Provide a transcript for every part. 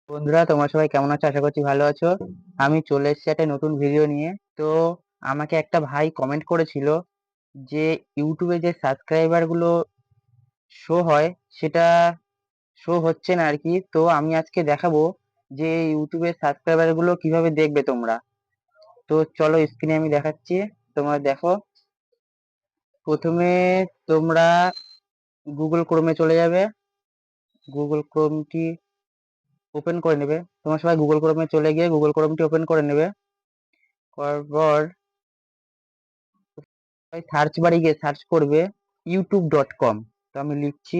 বন্ধুরা, তোমরা সবাই কেমন আছো? আশা করছি ভালো আছো। আমি চলে এসেছি একটা নতুন ভিডিও নিয়ে। তো আমাকে একটা ভাই কমেন্ট করেছিল যে ইউটিউবে যে সাবস্ক্রাইবার গুলো শো হয় সেটা শো হচ্ছে না আর কি। তো আমি আজকে দেখাবো যে ইউটিউবের সাবস্ক্রাইবার গুলো কিভাবে দেখবে তোমরা। তো চলো স্ক্রিনে আমি দেখাচ্ছি, তোমরা দেখো। প্রথমে তোমরা গুগল ক্রোমে চলে যাবে। গুগল ক্রোমটি ওপেন করে নেবে। তোমরা সবাই গুগল ক্রোমে চলে গিয়ে গুগল ক্রোমটি ওপেন করে নেবে। করার পর সার্চ বারে গিয়ে সার্চ করবে youtube.com। তো আমি লিখছি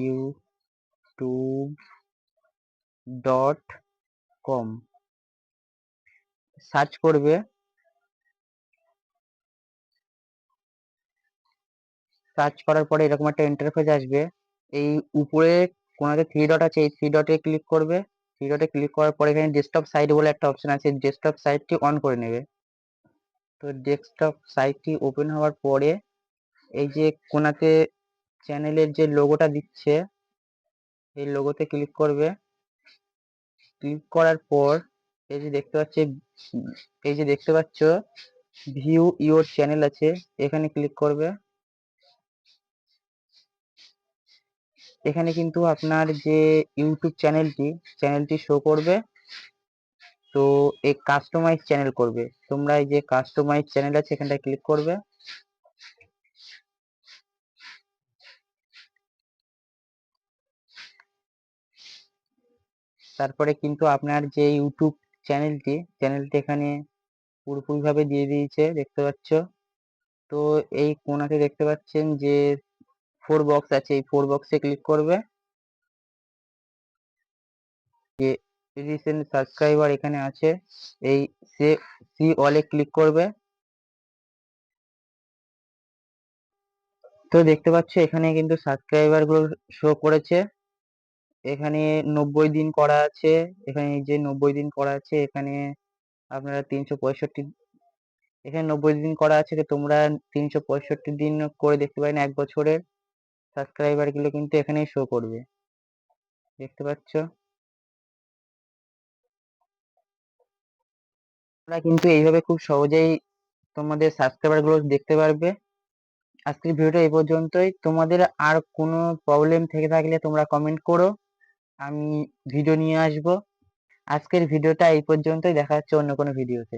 youtube.com, সার্চ করবে। সার্চ করার পরে এরকম একটা ইন্টারফেস আসবে। এই উপরে কোনাতে থ্রি ডট আছে, এই থ্রি ডটে ক্লিক করবে। থ্রি ডটে ক্লিক করার পরে এখানে ডেস্কটপ সাইট বলে একটা অপশন আছে, ডেস্কটপ সাইটটি অন করে নেবে। তো ডেস্কটপ সাইটটি ওপেন হওয়ার পরে এই যে কোনাতে চ্যানেলের যে লোগোটা দিচ্ছে এই লোগোতে ক্লিক করবে। ক্লিক করার পর এই যে দেখতে পাচ্ছে, এই যে দেখতে পাচ্ছ ভিউ ইওর চ্যানেল আছে, এখানে ক্লিক করবে। এখানে কিন্তু আপনার যে ইউটিউব চ্যানেলটি শো করবে। তো এই কাস্টমাইজ চ্যানেল করবে, তোমরা এই যে কাস্টমাইজ চ্যানেল আছে এখানটায় ক্লিক করবে। তারপরে কিন্তু আপনার যে ইউটিউব চ্যানেলটি এখানে পুরোপুরি ভাবে দিয়ে দিয়েছে, দেখতে পাচ্ছ। তো এই কোণাতে দেখতে পাচ্ছেন যে ফোর বক্স আছে, এই ফোর বক্সে ক্লিক করবে। যে রিসেন্ট সাবস্ক্রাইবার এখানে আছে, এই সি অলে ক্লিক করবে। তো দেখতে পাচ্ছ এখানে কিন্তু সাবস্ক্রাইবার গুলো শো করেছে। এখানে 90 দিন করা আছে। এখানে এই যে 90 দিন করা আছে, এখানে আপনারা 365, এখানে 90 দিন করা আছে। তো তোমরা 365 দিন করে দেখতে পারেন, 1 বছরের সাবস্ক্রাইবার গুলো কিন্তু এখানেই শো করবে, দেখতে পাচ্ছ। তোমরা কিন্তু এইভাবে খুব সহজেই তোমাদের সাবস্ক্রাইবার গুলো দেখতে পারবে। আজকের ভিডিওটা এই পর্যন্তই। তোমাদের আর কোনো প্রবলেম থেকে থাকলে তোমরা কমেন্ট করো, আমি ভিডিও নিয়ে আসবো। আজকের ভিডিওটা এই পর্যন্তই, দেখা হচ্ছে অন্য কোনো ভিডিওতে।